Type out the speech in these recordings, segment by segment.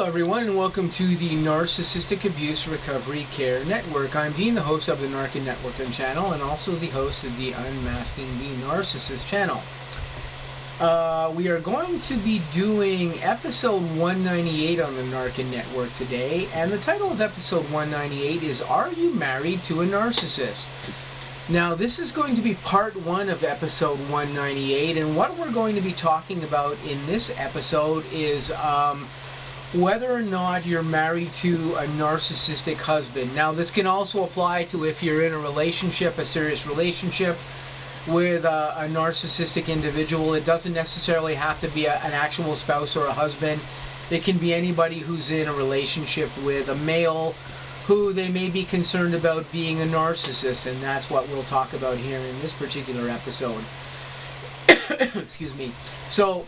Hello everyone, and welcome to the Narcissistic Abuse Recovery Care Network. I'm Dean, the host of the N.A.R.C.N Network and channel, and also the host of the Unmasking the Narcissist channel. We are going to be doing episode 198 on the N.A.R.C.N Network today, and the title of episode 198 is Are You Married to a Narcissist? Now, this is going to be part 1 of episode 198, and what we're going to be talking about in this episode is whether or not you're married to a narcissistic husband. Now, this can also apply to if you're in a relationship, a serious relationship with a narcissistic individual. It doesn't necessarily have to be an actual spouse or a husband. It can be anybody who's in a relationship with a male who they may be concerned about being a narcissist, and that's what we'll talk about here in this particular episode. Excuse me. So,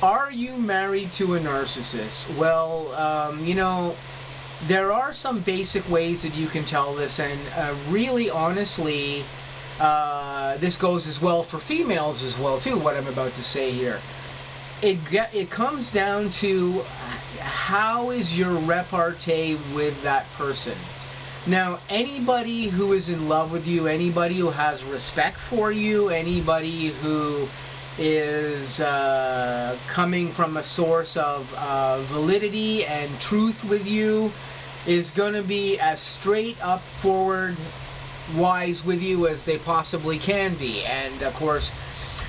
are you married to a narcissist? Well, there are some basic ways that you can tell this, and really, honestly, this goes as well for females as well, too, what I'm about to say here. It comes down to how is your repartee with that person. Now, anybody who is in love with you, anybody who has respect for you, anybody who is coming from a source of validity and truth with you is going to be as straight up forward wise with you as they possibly can be. And of course,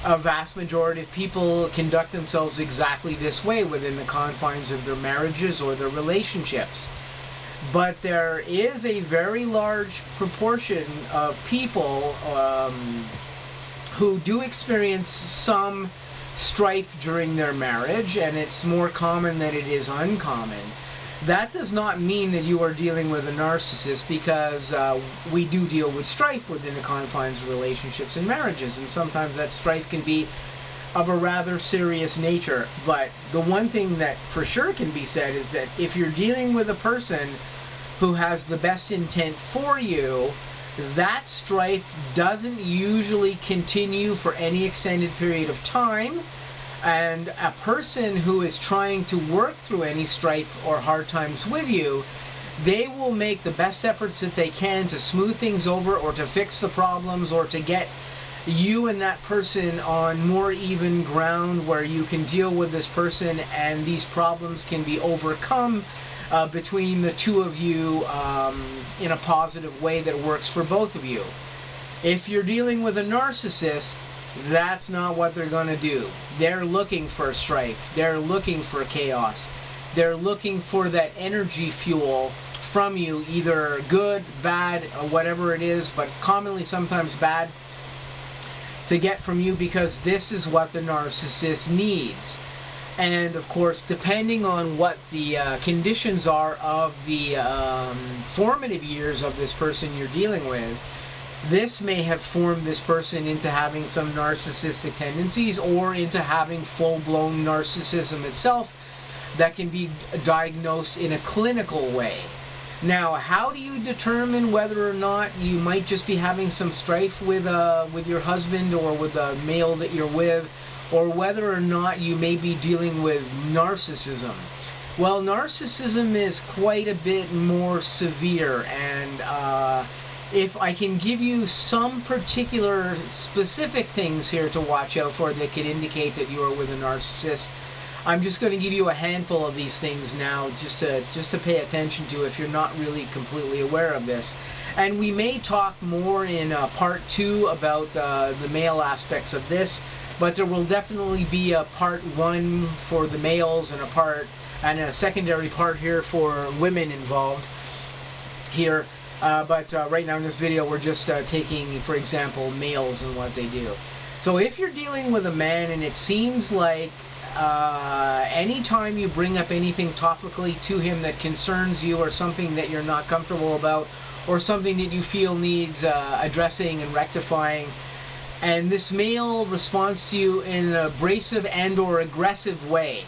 a vast majority of people conduct themselves exactly this way within the confines of their marriages or their relationships. But there is a very large proportion of people who do experience some strife during their marriage, and it's more common than it is uncommon. That does not mean that you are dealing with a narcissist, because we do deal with strife within the confines of relationships and marriages, and sometimes that strife can be of a rather serious nature. But the one thing that for sure can be said is that if you're dealing with a person who has the best intent for you, that strife doesn't usually continue for any extended period of time, and a person who is trying to work through any strife or hard times with you, they will make the best efforts that they can to smooth things over or to fix the problems or to get you and that person on more even ground where you can deal with this person and these problems can be overcome between the two of you in a positive way that works for both of you. If you're dealing with a narcissist, that's not what they're going to do. They're looking for strife. They're looking for chaos. They're looking for that energy fuel from you, either good, bad, or whatever it is, but commonly sometimes bad, to get from you, because this is what the narcissist needs. And of course, depending on what the conditions are of the formative years of this person you're dealing with, this may have formed this person into having some narcissistic tendencies or into having full-blown narcissism itself that can be diagnosed in a clinical way. Now, how do you determine whether or not you might just be having some strife with your husband or with the male that you're with, or whether or not you may be dealing with narcissism? Well, narcissism is quite a bit more severe, and if I can give you some particular specific things here to watch out for that could indicate that you are with a narcissist, I'm just going to give you a handful of these things now just to pay attention to if you're not really completely aware of this. And we may talk more in part 2 about the male aspects of this, but there will definitely be a part 1 for the males and a secondary part here for women involved here. But right now in this video we're just taking, for example, males and what they do. So if you're dealing with a man and it seems like anytime you bring up anything topically to him that concerns you or something that you're not comfortable about or something that you feel needs addressing and rectifying, and this male responds to you in an abrasive and or aggressive way,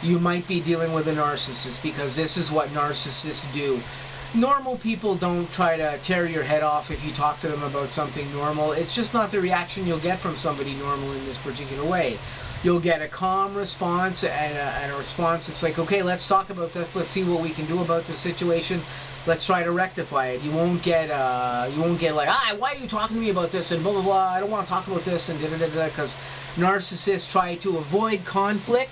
you might be dealing with a narcissist, because this is what narcissists do. Normal people don't try to tear your head off if you talk to them about something normal. It's just not the reaction you'll get from somebody normal in this particular way. You'll get a calm response and a response that's like, okay, let's talk about this. Let's see what we can do about this situation. Let's try to rectify it. You won't get like, why are you talking to me about this and blah blah blah. I don't want to talk about this and da da da da, because narcissists try to avoid conflict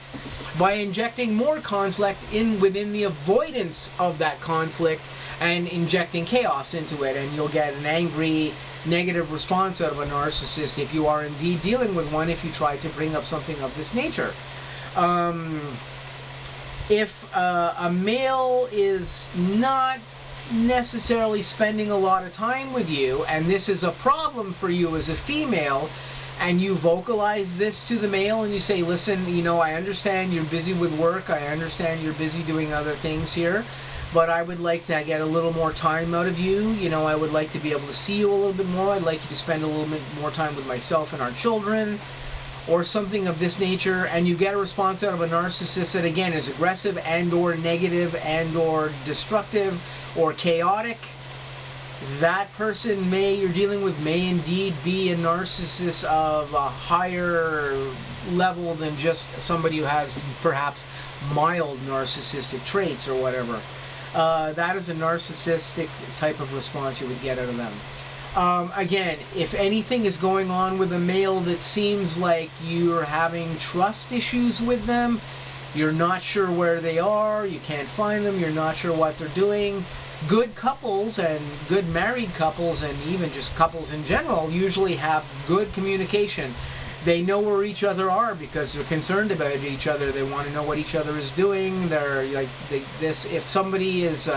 by injecting more conflict within the avoidance of that conflict and injecting chaos into it, and you'll get an angry, negative response out of a narcissist if you are indeed dealing with one, if you try to bring up something of this nature. If a male is not necessarily spending a lot of time with you, and this is a problem for you as a female, and you vocalize this to the male and you say, listen, you know, I understand you're busy with work, I understand you're busy doing other things here, but I would like to get a little more time out of you. You know, I would like to be able to see you a little bit more. I'd like you to spend a little bit more time with myself and our children, or something of this nature, and you get a response out of a narcissist that, again, is aggressive and or negative and or destructive or chaotic. That person you're dealing with may indeed be a narcissist of a higher level than just somebody who has perhaps mild narcissistic traits or whatever. That is a narcissistic type of response you would get out of them. Again, if anything is going on with a male that seems like you're having trust issues with them, you're not sure where they are, you can't find them, you're not sure what they're doing. Good couples and good married couples and even just couples in general usually have good communication. They know where each other are because they're concerned about each other. They want to know what each other is doing. They're like if somebody is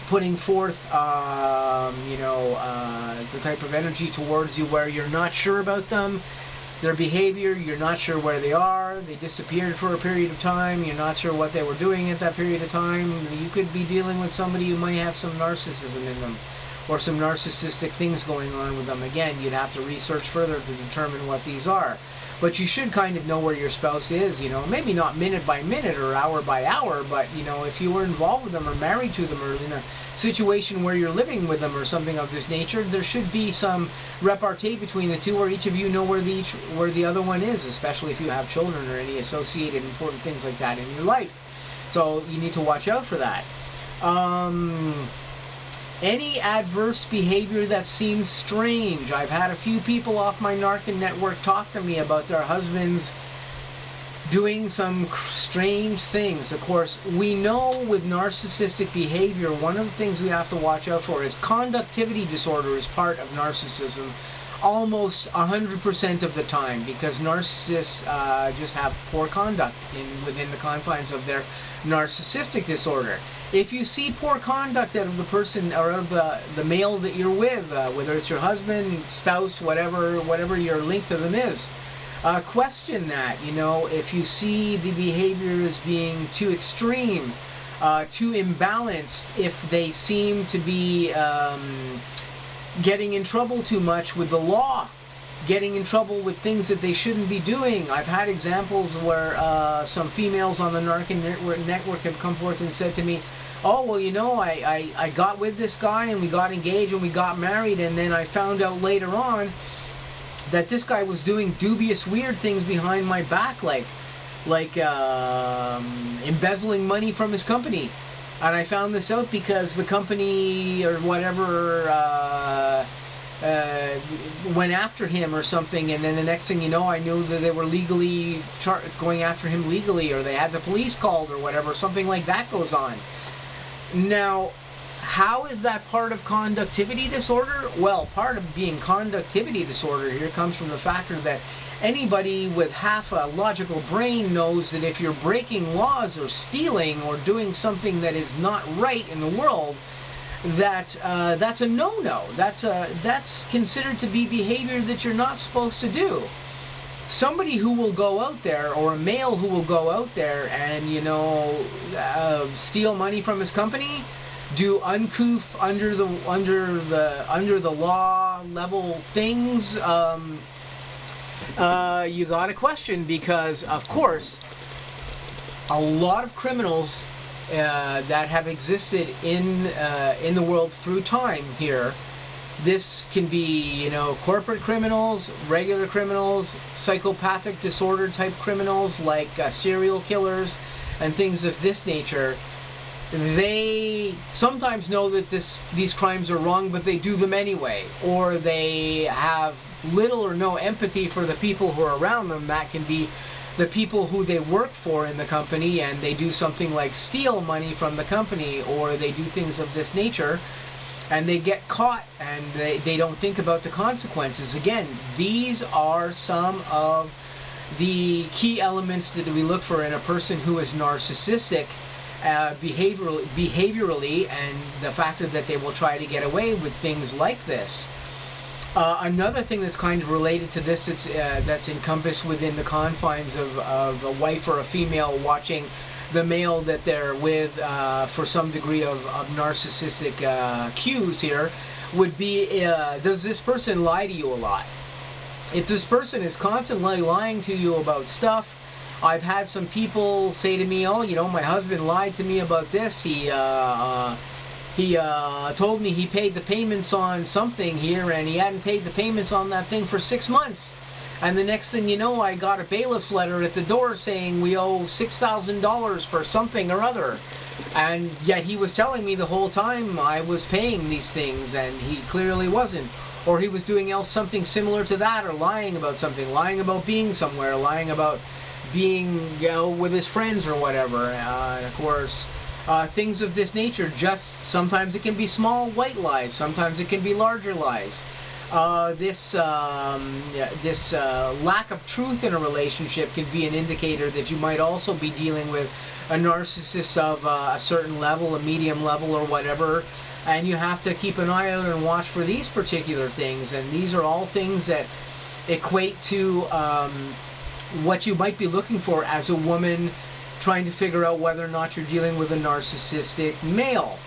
putting forth the type of energy towards you where you're not sure about them, their behavior, you're not sure where they are, they disappeared for a period of time, you're not sure what they were doing at that period of time, you could be dealing with somebody who might have some narcissism in them, or some narcissistic things going on with them. Again, you'd have to research further to determine what these are. But you should kind of know where your spouse is, you know, maybe not minute by minute or hour by hour, but, you know, if you were involved with them or married to them or in a situation where you're living with them or something of this nature, there should be some repartee between the two where each of you know where the other one is, especially if you have children or any associated important things like that in your life. So you need to watch out for that. Any adverse behavior that seems strange. I've had a few people off my N.A.R.C.N network talk to me about their husbands doing some strange things. Of course, we know with narcissistic behavior, one of the things we have to watch out for is conductivity disorder is part of narcissism almost 100% of the time, because narcissists just have poor conduct within the confines of their narcissistic disorder. If you see poor conduct out of the person or out of the male that you're with, whether it's your husband, spouse, whatever your link to them is, question that. You know, if you see the behavior as being too extreme, too imbalanced, if they seem to be getting in trouble too much with the law, getting in trouble with things that they shouldn't be doing. I've had examples where some females on the N.A.R.C.N network have come forth and said to me, oh, well, you know, I got with this guy and we got engaged and we got married, and then I found out later on that this guy was doing dubious, weird things behind my back, like embezzling money from his company. And I found this out because the company or whatever went after him or something, and then the next thing you know, I knew that they were legally going after him legally, or they had the police called or whatever. Something like that goes on. Now, how is that part of conductivity disorder? Well, part of being conductivity disorder here comes from the factor that anybody with half a logical brain knows that if you're breaking laws or stealing or doing something that is not right in the world, that's a no-no. That's considered to be behavior that you're not supposed to do. Somebody who will go out there, or a male who will go out there and, you know, steal money from his company, do uncouth under the law level things, you got to question, because of course a lot of criminals that have existed in the world through time here This can be, you know, corporate criminals, regular criminals, psychopathic disorder type criminals like serial killers and things of this nature. They sometimes know that these crimes are wrong, but they do them anyway, or they have little or no empathy for the people who are around them. That can be the people who they work for in the company, and they do something like steal money from the company, or they do things of this nature, and they get caught, and they don't think about the consequences. Again, these are some of the key elements that we look for in a person who is narcissistic behaviorally, and the fact that they will try to get away with things like this. Another thing that's kind of related to this, that's encompassed within the confines of a wife or a female watching the male that they're with for some degree of narcissistic cues here, would be, does this person lie to you a lot? If this person is constantly lying to you about stuff, I've had some people say to me, oh, you know, my husband lied to me about this. He told me he paid the payments on something here, and he hadn't paid the payments on that thing for 6 months. And the next thing you know, I got a bailiff's letter at the door saying we owe $6,000 for something or other. And yet he was telling me the whole time I was paying these things, and he clearly wasn't. Or he was doing something similar to that, or lying about something, lying about being somewhere, lying about being, you know, with his friends or whatever. And of course, things of this nature, just sometimes it can be small white lies, sometimes it can be larger lies. This lack of truth in a relationship can be an indicator that you might also be dealing with a narcissist of a certain level, a medium level or whatever, and you have to keep an eye out and watch for these particular things. And these are all things that equate to what you might be looking for as a woman trying to figure out whether or not you're dealing with a narcissistic male.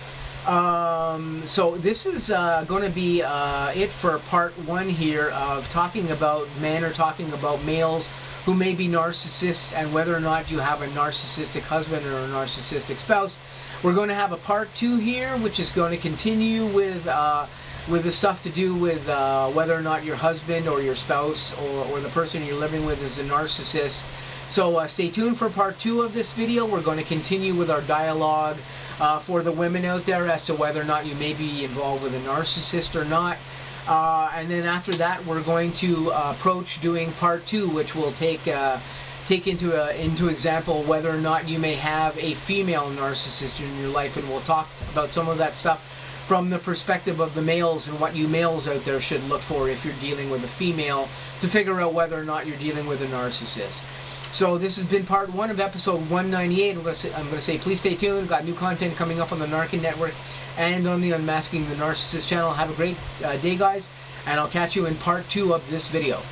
So this is going to be it for part 1 here of talking about men, or talking about males who may be narcissists, and whether or not you have a narcissistic husband or a narcissistic spouse. We're going to have a part 2 here, which is going to continue with the stuff to do with whether or not your husband or your spouse or the person you're living with is a narcissist. So stay tuned for part 2 of this video. We're going to continue with our dialogue for the women out there as to whether or not you may be involved with a narcissist or not. And then after that, we're going to approach doing part 2, which will take into example whether or not you may have a female narcissist in your life, and we'll talk about some of that stuff from the perspective of the males, and what you males out there should look for if you're dealing with a female, to figure out whether or not you're dealing with a narcissist. So this has been part 1 of episode 198. I'm going to say please stay tuned. Got new content coming up on the N.A.R.C.N network and on the Unmasking the Narcissist channel. Have a great day, guys, and I'll catch you in part 2 of this video.